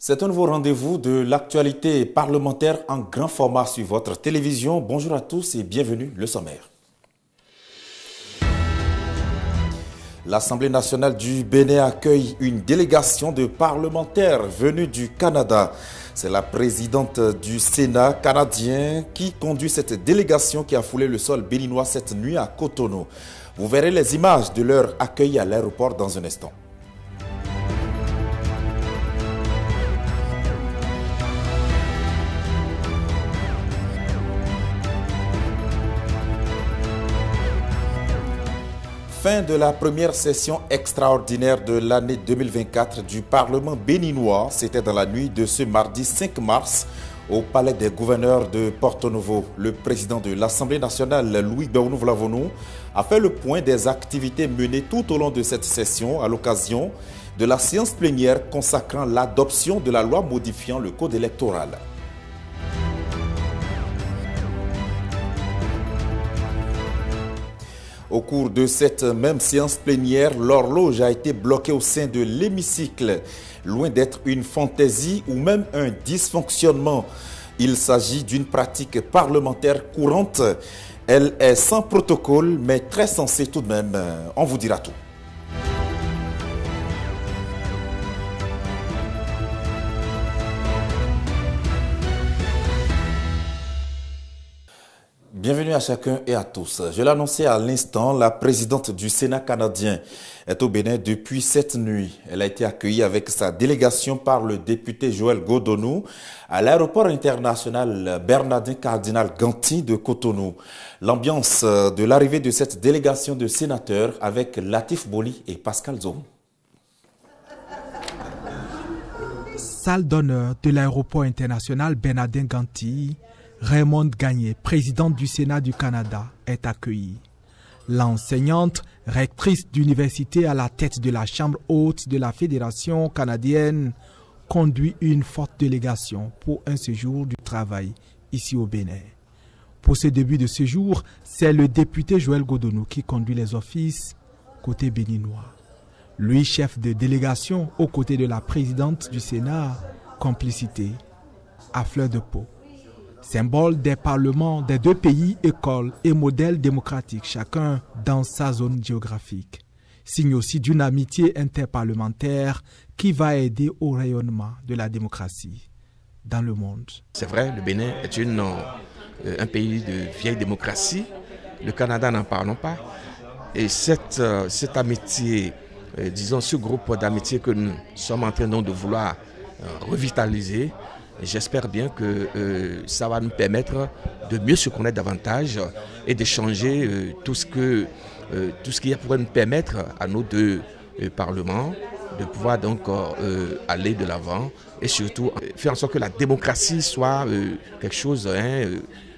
C'est un nouveau rendez-vous de l'actualité parlementaire en grand format sur votre télévision. Bonjour à tous et bienvenue, le sommaire. L'Assemblée nationale du Bénin accueille une délégation de parlementaires venus du Canada. C'est la présidente du Sénat canadien qui conduit cette délégation qui a foulé le sol béninois cette nuit à Cotonou. Vous verrez les images de leur accueil à l'aéroport dans un instant. Fin de la première session extraordinaire de l'année 2024 du Parlement béninois. C'était dans la nuit de ce mardi 5 mars au Palais des gouverneurs de Porto Novo. Le président de l'Assemblée nationale, Louis Béounou Vlavonou, a fait le point des activités menées tout au long de cette session à l'occasion de la séance plénière consacrant l'adoption de la loi modifiant le code électoral. Au cours de cette même séance plénière, l'horloge a été bloquée au sein de l'hémicycle. Loin d'être une fantaisie ou même un dysfonctionnement, il s'agit d'une pratique parlementaire courante. Elle est sans protocole, mais très sensée tout de même. On vous dira tout. Bienvenue à chacun et à tous. Je l'annonçais à l'instant, la présidente du Sénat canadien est au Bénin depuis cette nuit. Elle a été accueillie avec sa délégation par le député Joël Godonou à l'aéroport international Bernardin Cardinal Ganti de Cotonou. L'ambiance de l'arrivée de cette délégation de sénateurs avec Latif Boli et Pascal Zoum. Salle d'honneur de l'aéroport international Bernardin Ganti. Raymond Gagné, présidente du Sénat du Canada, est accueillie. L'enseignante, rectrice d'université à la tête de la Chambre haute de la Fédération canadienne, conduit une forte délégation pour un séjour du travail ici au Bénin. Pour ce début de séjour, c'est le député Joël Godonou qui conduit les offices côté béninois. Lui, chef de délégation aux côtés de la présidente du Sénat, complicité à fleur de peau. Symbole des parlements des deux pays, école et modèle démocratique, chacun dans sa zone géographique. Signe aussi d'une amitié interparlementaire qui va aider au rayonnement de la démocratie dans le monde. C'est vrai, le Bénin est un pays de vieille démocratie. Le Canada, n'en parlons pas. Et cette amitié, disons ce groupe d'amitié que nous sommes en train de vouloir revitaliser, j'espère bien que ça va nous permettre de mieux se connaître davantage et d'échanger tout ce qui pourrait nous permettre à nos deux parlements de pouvoir donc aller de l'avant et surtout faire en sorte que la démocratie soit quelque chose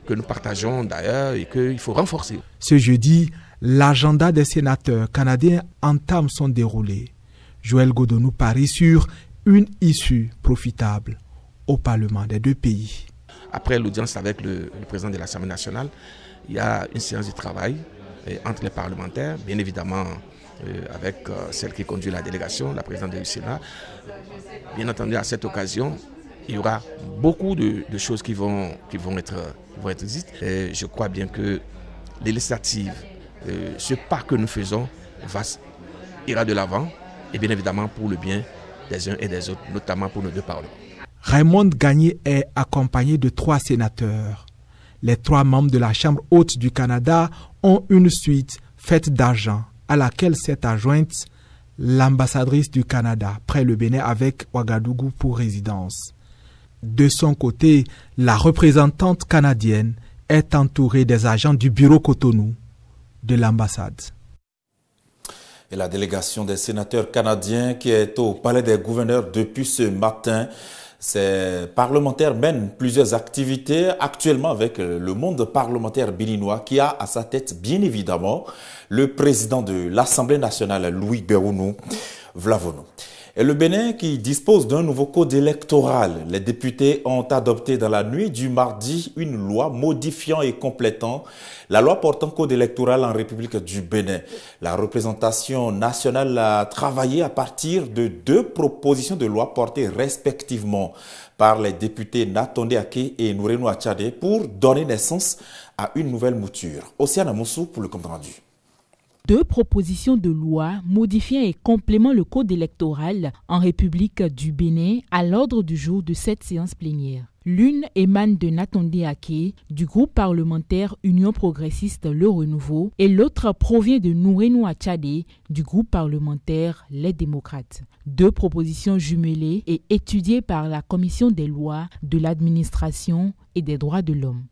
que nous partageons d'ailleurs et qu'il faut renforcer. Ce jeudi, l'agenda des sénateurs canadiens entame son déroulé. Joël Godonou parie sur une issue profitable au Parlement des deux pays. Après l'audience avec le président de l'Assemblée nationale, il y a une séance de travail entre les parlementaires, bien évidemment avec celle qui conduit la délégation, la présidente du Sénat. Bien entendu, à cette occasion, il y aura beaucoup de choses qui vont être dites. Et je crois bien que les législatives, ce pas que nous faisons, ira de l'avant, et bien évidemment pour le bien des uns et des autres, notamment pour nos deux parlements. Raymond Gagné est accompagné de 3 sénateurs. Les 3 membres de la Chambre haute du Canada ont une suite faite d'argent à laquelle s'est adjointe l'ambassadrice du Canada près le Bénin avec Ouagadougou pour résidence. De son côté, la représentante canadienne est entourée des agents du bureau Cotonou de l'ambassade. Et la délégation des sénateurs canadiens qui est au Palais des gouverneurs depuis ce matin. Ces parlementaires mènent plusieurs activités actuellement avec le monde parlementaire béninois qui a à sa tête bien évidemment le président de l'Assemblée nationale Louis Béounou Vlavonou. Et le Bénin qui dispose d'un nouveau code électoral. Les députés ont adopté dans la nuit du mardi une loi modifiant et complétant la loi portant code électoral en République du Bénin. La représentation nationale a travaillé à partir de 2 propositions de loi portées respectivement par les députés Natonde Ake et Nourenou Achade pour donner naissance à une nouvelle mouture. Océane Amoussou pour le compte rendu. 2 propositions de loi modifiant et complément le code électoral en République du Bénin à l'ordre du jour de cette séance plénière. L'une émane de Natonde Ake, du groupe parlementaire Union progressiste Le Renouveau, et l'autre provient de Nourenou Achade, du groupe parlementaire Les Démocrates. 2 propositions jumelées et étudiées par la Commission des lois, de l'administration et des droits de l'homme.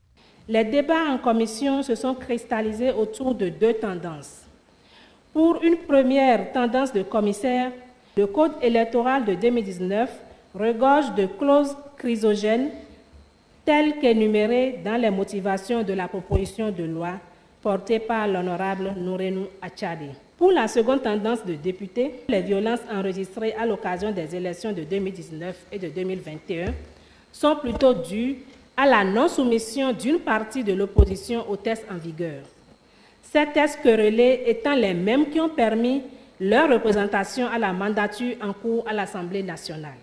Les débats en commission se sont cristallisés autour de 2 tendances. Pour une première tendance de commissaire, le Code électoral de 2019 regorge de clauses chrysogènes telles qu'énumérées dans les motivations de la proposition de loi portée par l'honorable Nourenou Achade. Pour la seconde tendance de députés, les violences enregistrées à l'occasion des élections de 2019 et de 2021 sont plutôt dues à la non-soumission d'une partie de l'opposition aux tests en vigueur. Ces tests querellés étant les mêmes qui ont permis leur représentation à la mandature en cours à l'Assemblée nationale.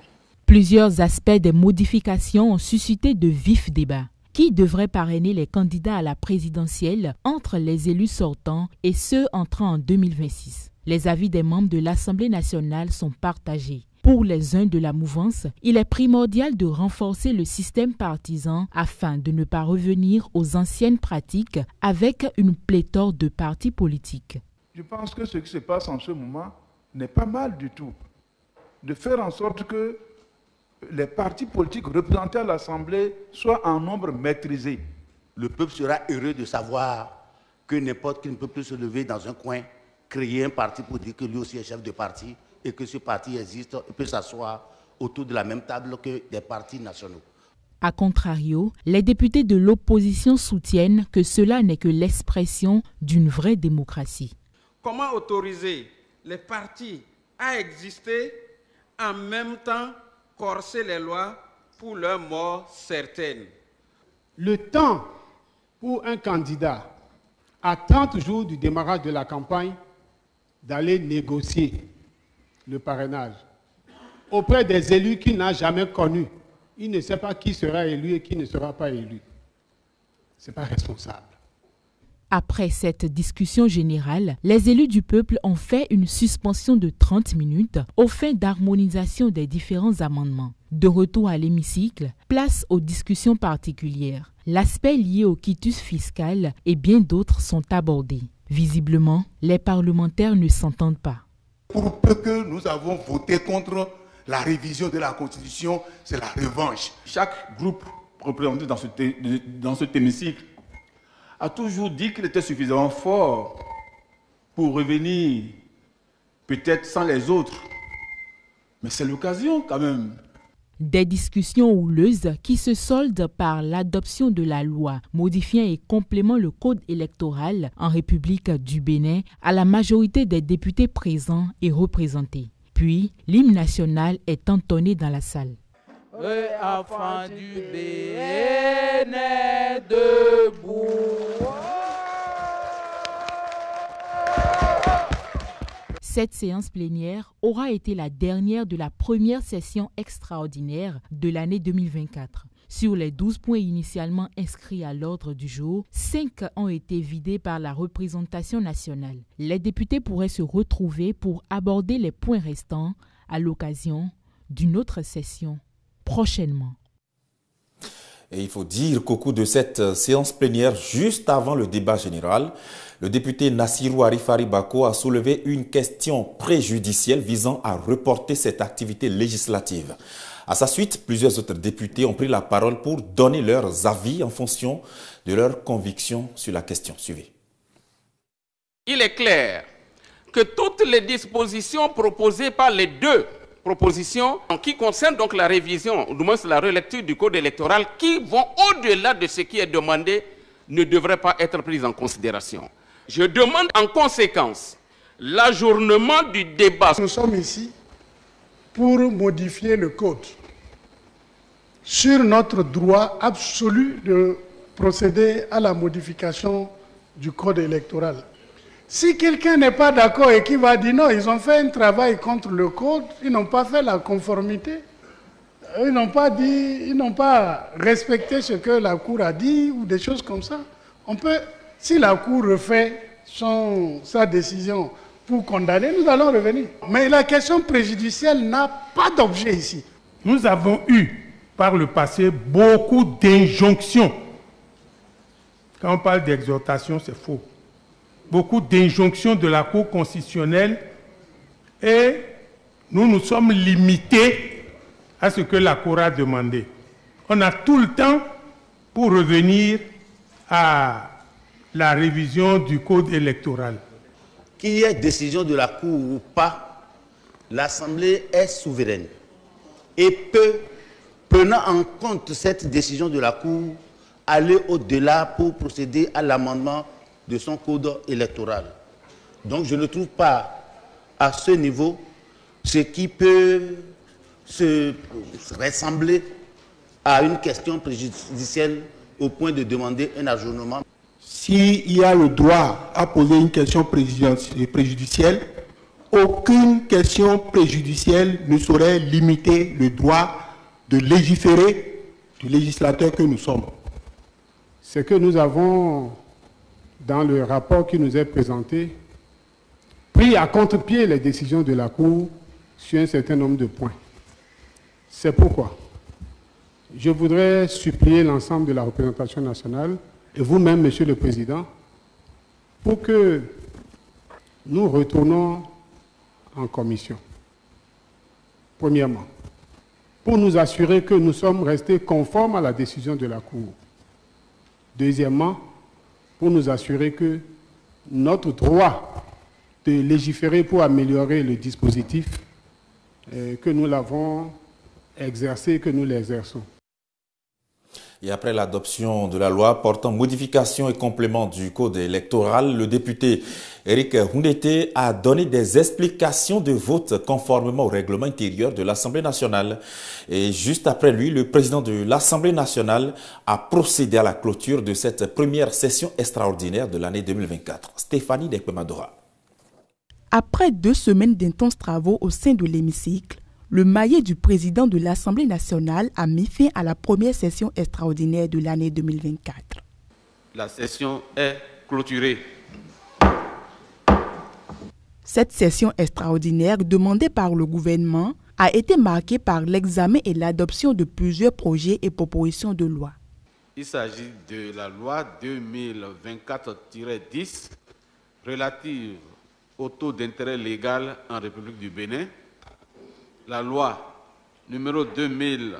Plusieurs aspects des modifications ont suscité de vifs débats. Qui devrait parrainer les candidats à la présidentielle entre les élus sortants et ceux entrant en 2026? Les avis des membres de l'Assemblée nationale sont partagés. Pour les uns de la mouvance, il est primordial de renforcer le système partisan afin de ne pas revenir aux anciennes pratiques avec une pléthore de partis politiques. Je pense que ce qui se passe en ce moment n'est pas mal du tout. De faire en sorte que les partis politiques représentés à l'Assemblée soient en nombre maîtrisé. Le peuple sera heureux de savoir que n'importe qui ne peut plus se lever dans un coin, créer un parti pour dire que lui aussi est chef de parti, et que ce parti existe et peut s'asseoir autour de la même table que des partis nationaux. A contrario, les députés de l'opposition soutiennent que cela n'est que l'expression d'une vraie démocratie. Comment autoriser les partis à exister en même temps corser les lois pour leur mort certaine? Le temps pour un candidat à 30 jours du démarrage de la campagne d'aller négocier le parrainage auprès des élus qu'il n'a jamais connus. Il ne sait pas qui sera élu et qui ne sera pas élu. Ce n'est pas responsable. Après cette discussion générale, les élus du peuple ont fait une suspension de 30 minutes aux fins d'harmonisation des différents amendements. De retour à l'hémicycle, place aux discussions particulières. L'aspect lié au quitus fiscal et bien d'autres sont abordés. Visiblement, les parlementaires ne s'entendent pas. Pour peu que nous avons voté contre la révision de la Constitution, c'est la revanche. Chaque groupe représenté dans cet hémicycle a toujours dit qu'il était suffisamment fort pour revenir, peut-être sans les autres. Mais c'est l'occasion quand même. Des discussions houleuses qui se soldent par l'adoption de la loi modifiant et complément le code électoral en République du Bénin à la majorité des députés présents et représentés. Puis, l'hymne national est entonné dans la salle. Enfants du Bénin debout. Cette séance plénière aura été la dernière de la première session extraordinaire de l'année 2024. Sur les 12 points initialement inscrits à l'ordre du jour, 5 ont été vidés par la représentation nationale. Les députés pourraient se retrouver pour aborder les points restants à l'occasion d'une autre session prochainement. Et il faut dire qu'au cours de cette séance plénière, juste avant le débat général, le député Nassirou Arifari Bako a soulevé une question préjudicielle visant à reporter cette activité législative. À sa suite, plusieurs autres députés ont pris la parole pour donner leurs avis en fonction de leurs convictions sur la question. Suivez. Il est clair que toutes les dispositions proposées par les 2 propositions qui concernent donc la révision, ou du moins la relecture du code électoral, qui vont au-delà de ce qui est demandé, ne devraient pas être prises en considération. Je demande en conséquence l'ajournement du débat. Nous sommes ici pour modifier le code sur notre droit absolu de procéder à la modification du code électoral. Si quelqu'un n'est pas d'accord et qui va dire non, ils ont fait un travail contre le code, ils n'ont pas fait la conformité, ils n'ont pas respecté ce que la Cour a dit ou des choses comme ça. On peut, si la Cour refait sa décision pour condamner, nous allons revenir. Mais la question préjudicielle n'a pas d'objet ici. Nous avons eu par le passé beaucoup d'injonctions. Quand on parle d'exhortation, c'est faux. Beaucoup d'injonctions de la Cour constitutionnelle et nous nous sommes limités à ce que la Cour a demandé. On a tout le temps pour revenir à la révision du code électoral. Qu'il y ait décision de la Cour ou pas, l'Assemblée est souveraine et peut, prenant en compte cette décision de la Cour, aller au-delà pour procéder à l'amendement de son code électoral. Donc je ne trouve pas à ce niveau ce qui peut se ressembler à une question préjudicielle au point de demander un ajournement. S'il y a le droit à poser une question préjudicielle, aucune question préjudicielle ne saurait limiter le droit de légiférer du législateur que nous sommes. C'est que nous avons, dans le rapport qui nous est présenté, pris à contre-pied les décisions de la Cour sur un certain nombre de points. C'est pourquoi je voudrais supplier l'ensemble de la représentation nationale et vous-même, Monsieur le Président, pour que nous retournons en commission. Premièrement, pour nous assurer que nous sommes restés conformes à la décision de la Cour. Deuxièmement, pour nous assurer que notre droit de légiférer pour améliorer le dispositif, que nous l'avons exercé, que nous l'exerçons. Et après l'adoption de la loi portant modification et complément du code électoral, le député Éric Houndété a donné des explications de vote conformément au règlement intérieur de l'Assemblée nationale. Et juste après lui, le président de l'Assemblée nationale a procédé à la clôture de cette première session extraordinaire de l'année 2024. Stéphanie Dekpemadora. Après 2 semaines d'intenses travaux au sein de l'hémicycle, le maillet du président de l'Assemblée nationale a mis fin à la première session extraordinaire de l'année 2024. La session est clôturée. Cette session extraordinaire demandée par le gouvernement a été marquée par l'examen et l'adoption de plusieurs projets et propositions de loi. Il s'agit de la loi 2024-10 relative au taux d'intérêt légal en République du Bénin, la loi numéro 2024-13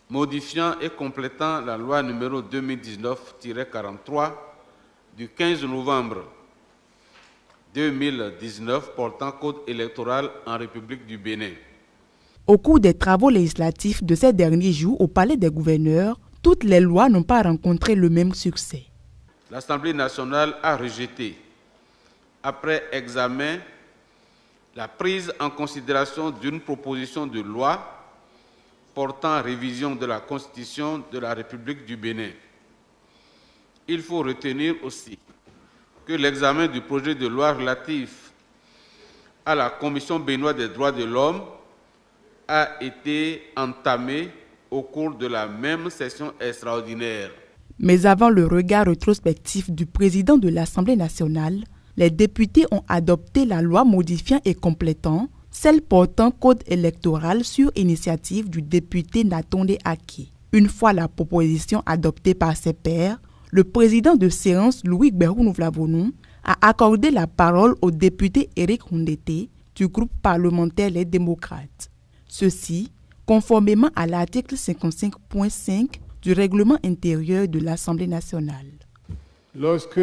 modifiant et complétant la loi numéro 2019-43 du 15 novembre 2019 portant code électoral en République du Bénin. Au cours des travaux législatifs de ces derniers jours au Palais des gouverneurs, toutes les lois n'ont pas rencontré le même succès. L'Assemblée nationale a rejeté, après examen, la prise en considération d'une proposition de loi portant révision de la Constitution de la République du Bénin. Il faut retenir aussi que l'examen du projet de loi relatif à la Commission béninoise des droits de l'homme a été entamé au cours de la même session extraordinaire. Mais avant le regard rétrospectif du président de l'Assemblée nationale, les députés ont adopté la loi modifiant et complétant celle portant code électoral sur initiative du député Natonde Aké. Une fois la proposition adoptée par ses pairs, le président de séance, Louis Gbehounou-Vlavonou, a accordé la parole au député Éric Houndété du groupe parlementaire Les Démocrates. Ceci, conformément à l'article 55.5 du règlement intérieur de l'Assemblée nationale. Lorsque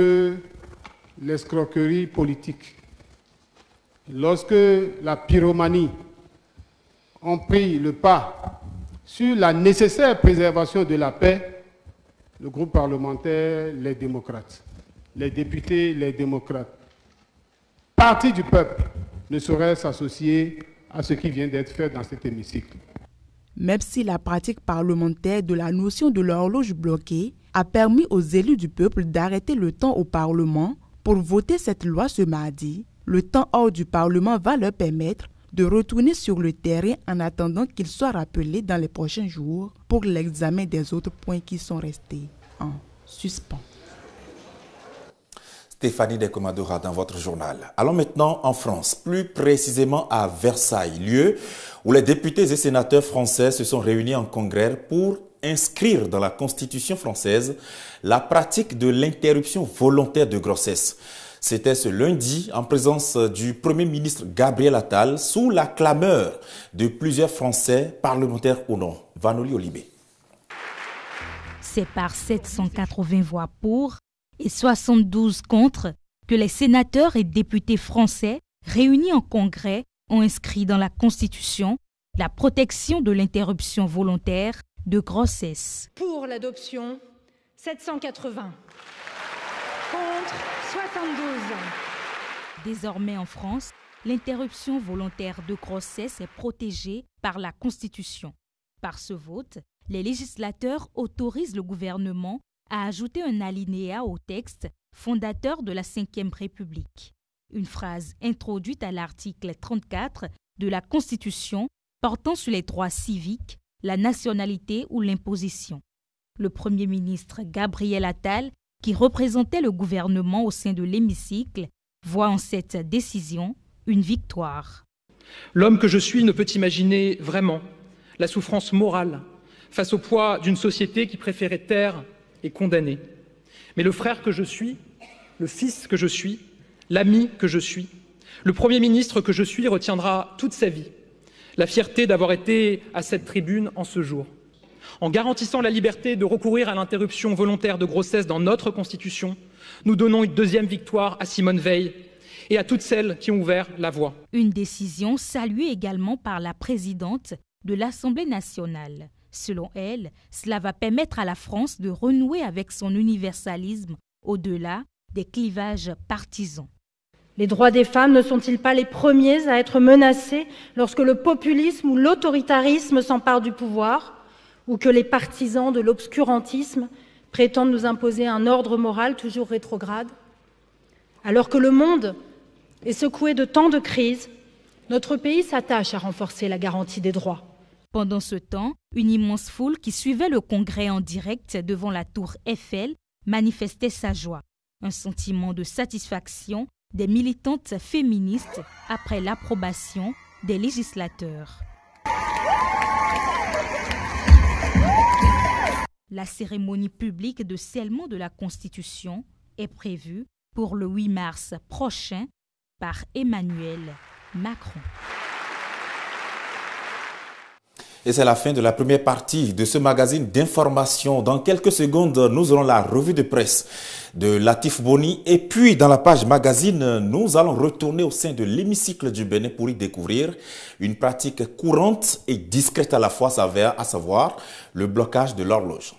l'escroquerie politique, lorsque la pyromanie ont pris le pas sur la nécessaire préservation de la paix, le groupe parlementaire Les Démocrates, les députés Les Démocrates, parti du peuple ne saurait s'associer à ce qui vient d'être fait dans cet hémicycle. Même si la pratique parlementaire de la notion de l'horloge bloquée a permis aux élus du peuple d'arrêter le temps au Parlement pour voter cette loi ce mardi, le temps hors du Parlement va leur permettre de retourner sur le terrain en attendant qu'ils soient rappelés dans les prochains jours pour l'examen des autres points qui sont restés en suspens. Stéphanie Dekomadora dans votre journal. Allons maintenant en France, plus précisément à Versailles, lieu où les députés et sénateurs français se sont réunis en congrès pour inscrire dans la Constitution française la pratique de l'interruption volontaire de grossesse. C'était ce lundi en présence du Premier ministre Gabriel Attal sous la clameur de plusieurs Français parlementaires ou non. Vanoli Olibé. C'est par 780 voix pour et 72 contre que les sénateurs et députés français réunis en congrès ont inscrit dans la Constitution la protection de l'interruption volontaire de grossesse. Pour l'adoption, 780. Contre, 72. Désormais en France, l'interruption volontaire de grossesse est protégée par la Constitution. Par ce vote, les législateurs autorisent le gouvernement à ajouter un alinéa au texte fondateur de la Ve République. Une phrase introduite à l'article 34 de la Constitution portant sur les droits civiques, la nationalité ou l'imposition. Le Premier ministre Gabriel Attal, qui représentait le gouvernement au sein de l'hémicycle, voit en cette décision une victoire. L'homme que je suis ne peut imaginer vraiment la souffrance morale face au poids d'une société qui préférait taire et condamner. Mais le frère que je suis, le fils que je suis, l'ami que je suis, le Premier ministre que je suis retiendra toute sa vie la fierté d'avoir été à cette tribune en ce jour. En garantissant la liberté de recourir à l'interruption volontaire de grossesse dans notre Constitution, nous donnons une deuxième victoire à Simone Veil et à toutes celles qui ont ouvert la voie. Une décision saluée également par la présidente de l'Assemblée nationale. Selon elle, cela va permettre à la France de renouer avec son universalisme au-delà des clivages partisans. Les droits des femmes ne sont-ils pas les premiers à être menacés lorsque le populisme ou l'autoritarisme s'emparent du pouvoir, ou que les partisans de l'obscurantisme prétendent nous imposer un ordre moral toujours rétrograde? Alors que le monde est secoué de tant de crises, notre pays s'attache à renforcer la garantie des droits. Pendant ce temps, une immense foule qui suivait le congrès en direct devant la tour Eiffel manifestait sa joie. Un sentiment de satisfaction des militantes féministes après l'approbation des législateurs. La cérémonie publique de scellement de la Constitution est prévue pour le 8 mars prochain par Emmanuel Macron. Et c'est la fin de la première partie de ce magazine d'information. Dans quelques secondes, nous aurons la revue de presse de Latif Boni. Et puis, dans la page magazine, nous allons retourner au sein de l'hémicycle du Bénin pour y découvrir une pratique courante et discrète à la fois, à savoir le blocage de l'horloge.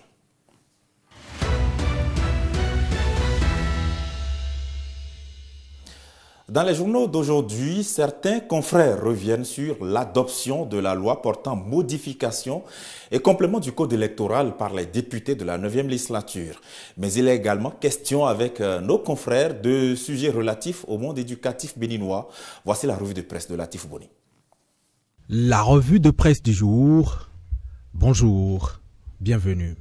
Dans les journaux d'aujourd'hui, certains confrères reviennent sur l'adoption de la loi portant modification et complément du code électoral par les députés de la 9e législature. Mais il est également question avec nos confrères de sujets relatifs au monde éducatif béninois. Voici la revue de presse de Latif Boni. La revue de presse du jour. Bonjour, bienvenue.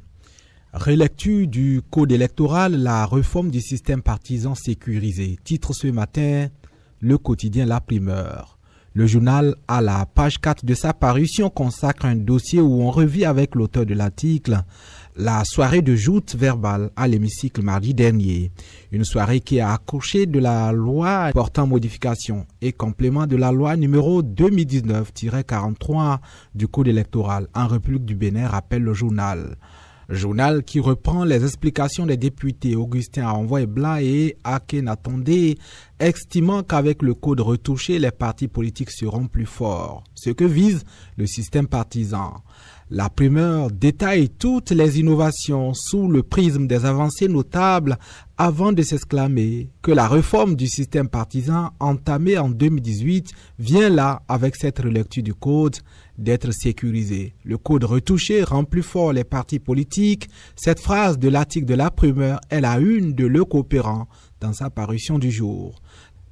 Relecture du code électoral, la réforme du système partisan sécurisé. Titre ce matin, le quotidien La Primeur. Le journal, à la page 4 de sa parution, consacre un dossier où on revit avec l'auteur de l'article la soirée de joute verbale à l'hémicycle mardi dernier. Une soirée qui a accouché de la loi portant modification et complément de la loi numéro 2019-43 du code électoral en République du Bénin, rappelle le journal. Journal qui reprend les explications des députés Augustin Envoy Blanc et Aken Atondé estimant qu'avec le code retouché, les partis politiques seront plus forts, ce que vise le système partisan. La primeur détaille toutes les innovations sous le prisme des avancées notables avant de s'exclamer que la réforme du système partisan entamée en 2018 vient là, avec cette relecture du code, d'être sécurisée. Le code retouché rend plus fort les partis politiques. Cette phrase de l'article de la primeur est la une de Le Coopérant dans sa parution du jour.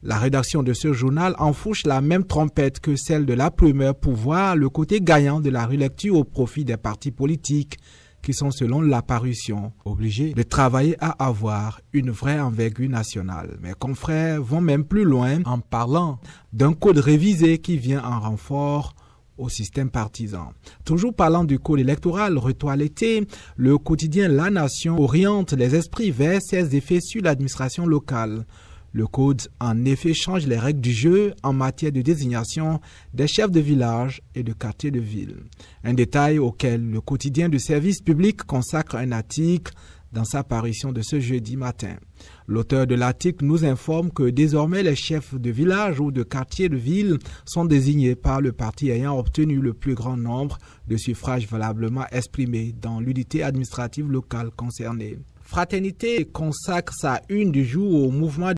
La rédaction de ce journal enfourche la même trompette que celle de la primeur pour voir le côté gagnant de la relecture au profit des partis politiques qui sont, selon la parution, obligés de travailler à avoir une vraie envergure nationale. Mes confrères vont même plus loin en parlant d'un code révisé qui vient en renfort au système partisan. Toujours parlant du code électoral retoiletté, le quotidien La Nation oriente les esprits vers ses effets sur l'administration locale. Le code, en effet, change les règles du jeu en matière de désignation des chefs de village et de quartier de ville. Un détail auquel le quotidien du service public consacre un article dans sa parution de ce jeudi matin. L'auteur de l'article nous informe que désormais les chefs de village ou de quartier de ville sont désignés par le parti ayant obtenu le plus grand nombre de suffrages valablement exprimés dans l'unité administrative locale concernée. Fraternité consacre sa une du jour au mouvement